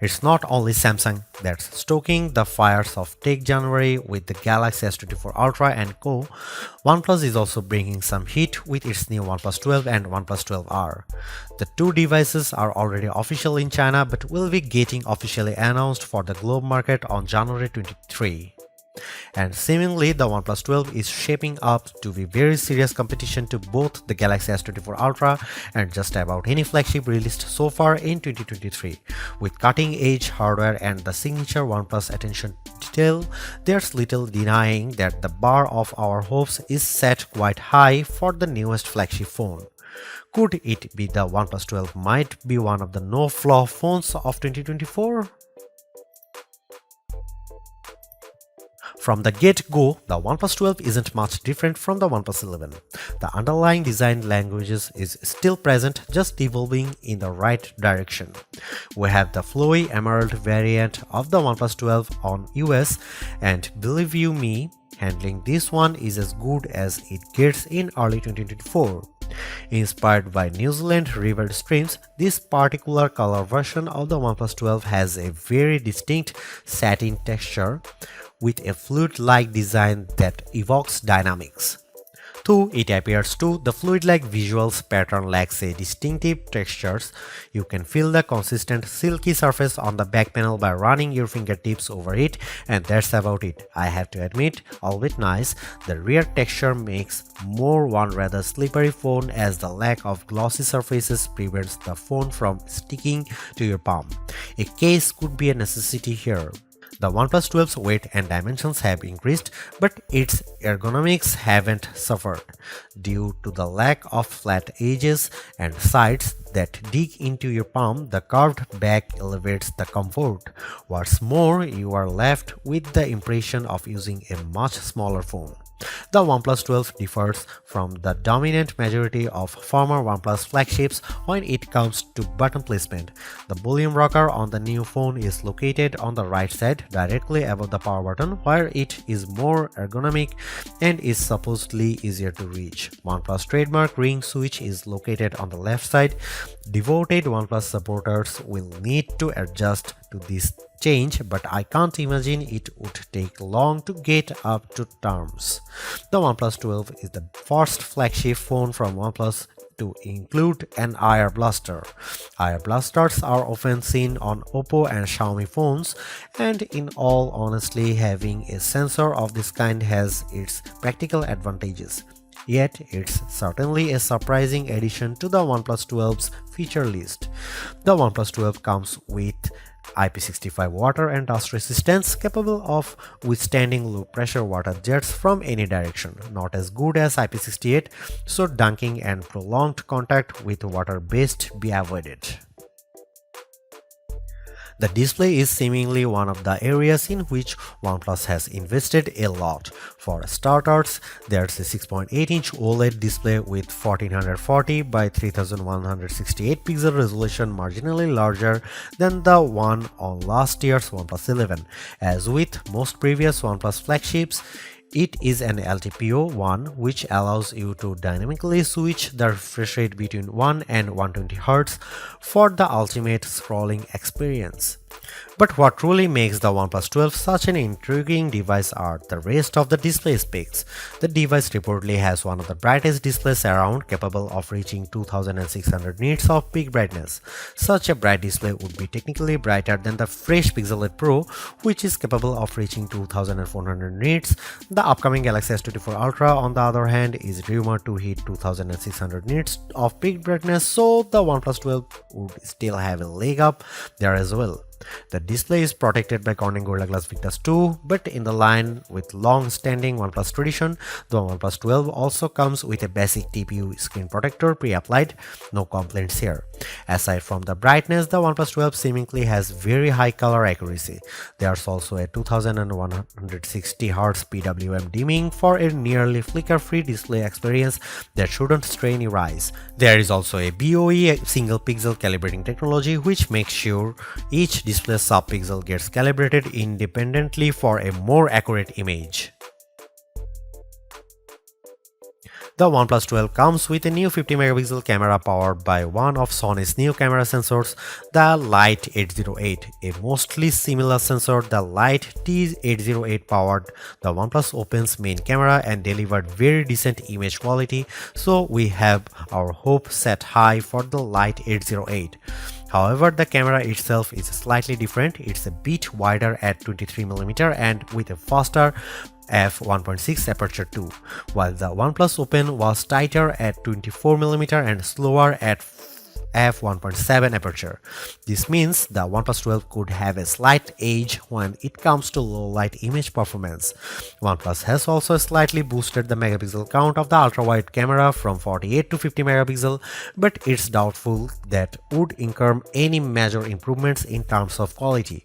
It's not only Samsung that's stoking the fires of Tech January with the Galaxy S24 Ultra and Co. OnePlus is also bringing some heat with its new OnePlus 12 and OnePlus 12R. The two devices are already official in China but will be getting officially announced for the globe market on January 23. And seemingly the OnePlus 12 is shaping up to be very serious competition to both the Galaxy S24 Ultra and just about any flagship released so far in 2023. With cutting-edge hardware and the signature OnePlus attention to detail, there's little denying that the bar of our hopes is set quite high for the newest flagship phone. Could it be the OnePlus 12 might be one of the no-flaw phones of 2024? From the get-go, the OnePlus 12 isn't much different from the OnePlus 11. The underlying design languages is still present, just evolving in the right direction. We have the flowy emerald variant of the OnePlus 12 on US, and believe you me, handling this one is as good as it gets in early 2024. Inspired by New Zealand river streams, this particular color version of the OnePlus 12 has a very distinct satin texture with a fluid-like design that evokes dynamics. Though it appears to, the fluid-like visuals pattern lacks a distinctive textures. You can feel the consistent silky surface on the back panel by running your fingertips over it, and that's about it. I have to admit, albeit nice, the rear texture makes more one rather slippery phone as the lack of glossy surfaces prevents the phone from sticking to your palm. A case could be a necessity here. The OnePlus 12's weight and dimensions have increased, but its ergonomics haven't suffered. Due to the lack of flat edges and sides that dig into your palm, the curved back elevates the comfort. What's more, you are left with the impression of using a much smaller phone. The OnePlus 12 differs from the dominant majority of former OnePlus flagships when it comes to button placement. The volume rocker on the new phone is located on the right side, directly above the power button, where it is more ergonomic and is supposedly easier to reach. OnePlus trademark ring switch is located on the left side. Devoted OnePlus supporters will need to adjust to this change, but I can't imagine it would take long to get up to terms. The OnePlus 12 is the first flagship phone from OnePlus to include an IR blaster. IR blasters are often seen on Oppo and Xiaomi phones, and in all honesty, having a sensor of this kind has its practical advantages. Yet, it's certainly a surprising addition to the OnePlus 12's feature list. The OnePlus 12 comes with IP65 water and dust resistance, capable of withstanding low pressure water jets from any direction. Not as good as IP68, so dunking and prolonged contact with water best be avoided. The display is seemingly one of the areas in which OnePlus has invested a lot. For starters, there's a 6.8-inch OLED display with 1440 by 3168 pixel resolution, marginally larger than the one on last year's OnePlus 11. As with most previous OnePlus flagships, it is an LTPO1, which allows you to dynamically switch the refresh rate between 1 and 120 Hz for the ultimate scrolling experience. But what truly makes the OnePlus 12 such an intriguing device are the rest of the display specs. The device reportedly has one of the brightest displays around, capable of reaching 2600 nits of peak brightness. Such a bright display would be technically brighter than the fresh Pixel 8 Pro, which is capable of reaching 2400 nits. The upcoming Galaxy S24 Ultra, on the other hand, is rumored to hit 2600 nits of peak brightness, so the OnePlus 12 would still have a leg up there as well. The display is protected by Corning Gorilla Glass Victus 2, but in the line with long-standing OnePlus tradition, the OnePlus 12 also comes with a basic TPU screen protector pre-applied. No complaints here. Aside from the brightness, the OnePlus 12 seemingly has very high color accuracy. There's also a 2160 Hz PWM dimming for a nearly flicker-free display experience that shouldn't strain your eyes. There is also a BOE single pixel calibrating technology, which makes sure each display sub-pixel gets calibrated independently for a more accurate image. The OnePlus 12 comes with a new 50 megapixel camera powered by one of Sony's new camera sensors, the Lite 808. A mostly similar sensor, the Lite T808 powered the OnePlus Open's main camera and delivered very decent image quality, so we have our hope set high for the Lite 808. However, the camera itself is slightly different. It's a bit wider at 23mm and with a faster f1.6 aperture too, while the OnePlus Open was tighter at 24mm and slower at f1.7 aperture. This means the OnePlus 12 could have a slight edge when it comes to low light image performance. OnePlus has also slightly boosted the megapixel count of the ultra-wide camera from 48 to 50 megapixel, but it's doubtful that would incur any major improvements in terms of quality.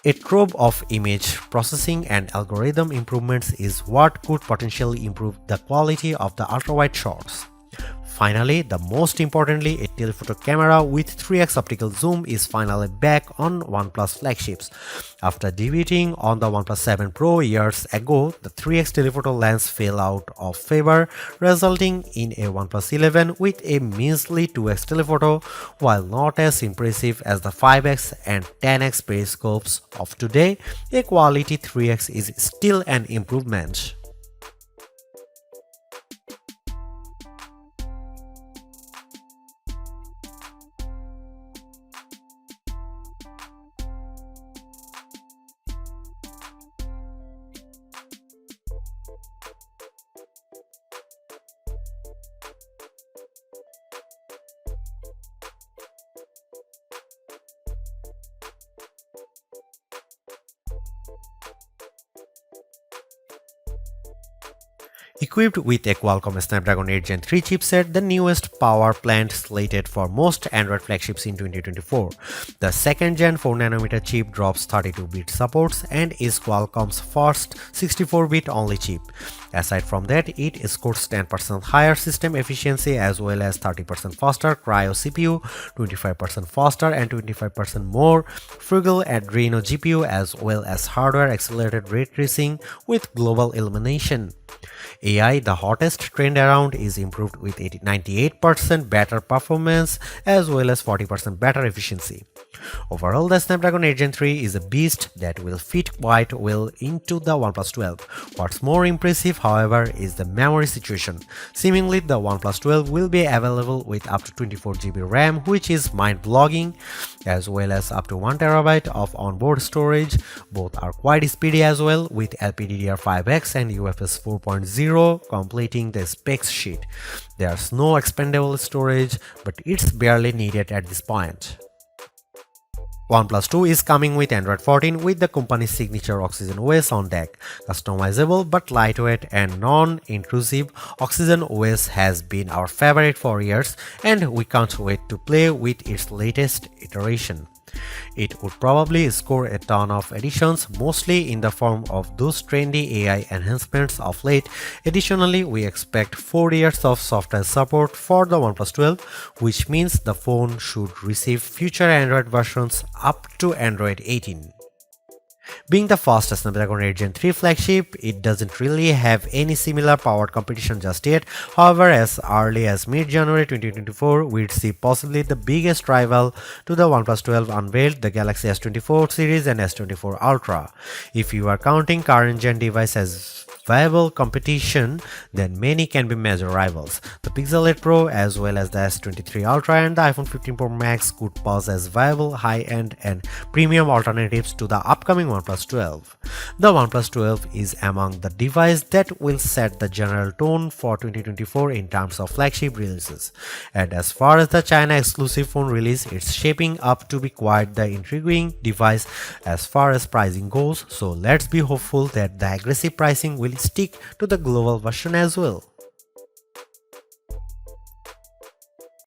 A trove of image processing and algorithm improvements is what could potentially improve the quality of the ultra-wide shots. Finally, the most importantly, a telephoto camera with 3x optical zoom is finally back on OnePlus flagships. After debuting on the OnePlus 7 Pro years ago, the 3x telephoto lens fell out of favor, resulting in a OnePlus 11 with a measly 2x telephoto, while not as impressive as the 5x and 10x periscopes of today. A quality 3x is still an improvement. Equipped with a Qualcomm Snapdragon 8 Gen 3 chipset, the newest power plant slated for most Android flagships in 2024. The second gen 4nm chip drops 32-bit supports and is Qualcomm's first 64-bit only chip. Aside from that, it scores 10% higher system efficiency as well as 30% faster Cryo CPU, 25% faster and 25% more frugal Adreno GPU as well as hardware accelerated ray tracing with global illumination. AI, the hottest trend around, is improved with 98% better performance as well as 40% better efficiency. Overall, the Snapdragon 8 Gen 3 is a beast that will fit quite well into the OnePlus 12. What's more impressive, however, is the memory situation. Seemingly, the OnePlus 12 will be available with up to 24GB RAM, which is mind-blogging, as well as up to 1TB of onboard storage. Both are quite speedy as well, with LPDDR5X and UFS 4.0 completing the specs sheet. There's no expandable storage, but it's barely needed at this point. OnePlus 2 is coming with Android 14 with the company's signature Oxygen OS on deck. Customizable but lightweight and non-intrusive, Oxygen OS has been our favorite for years and we can't wait to play with its latest iteration. It would probably score a ton of additions, mostly in the form of those trendy AI enhancements of late. Additionally, we expect 4 years of software support for the OnePlus 12, which means the phone should receive future Android versions up to Android 18. Being the fastest Snapdragon 8 Gen 3 flagship, it doesn't really have any similar powered competition just yet. However, as early as mid-January 2024, we'd see possibly the biggest rival to the OnePlus 12 unveiled, the Galaxy S24 series and S24 Ultra. If you are counting current gen device as viable competition, then many can be major rivals. The Pixel 8 Pro as well as the S23 Ultra and the iPhone 15 Pro Max could pose as viable high-end and premium alternatives to the upcoming OnePlus 12. The OnePlus 12 is among the devices that will set the general tone for 2024 in terms of flagship releases. And as far as the China exclusive phone release, it's shaping up to be quite the intriguing device as far as pricing goes, so let's be hopeful that the aggressive pricing will stick to the global version as well.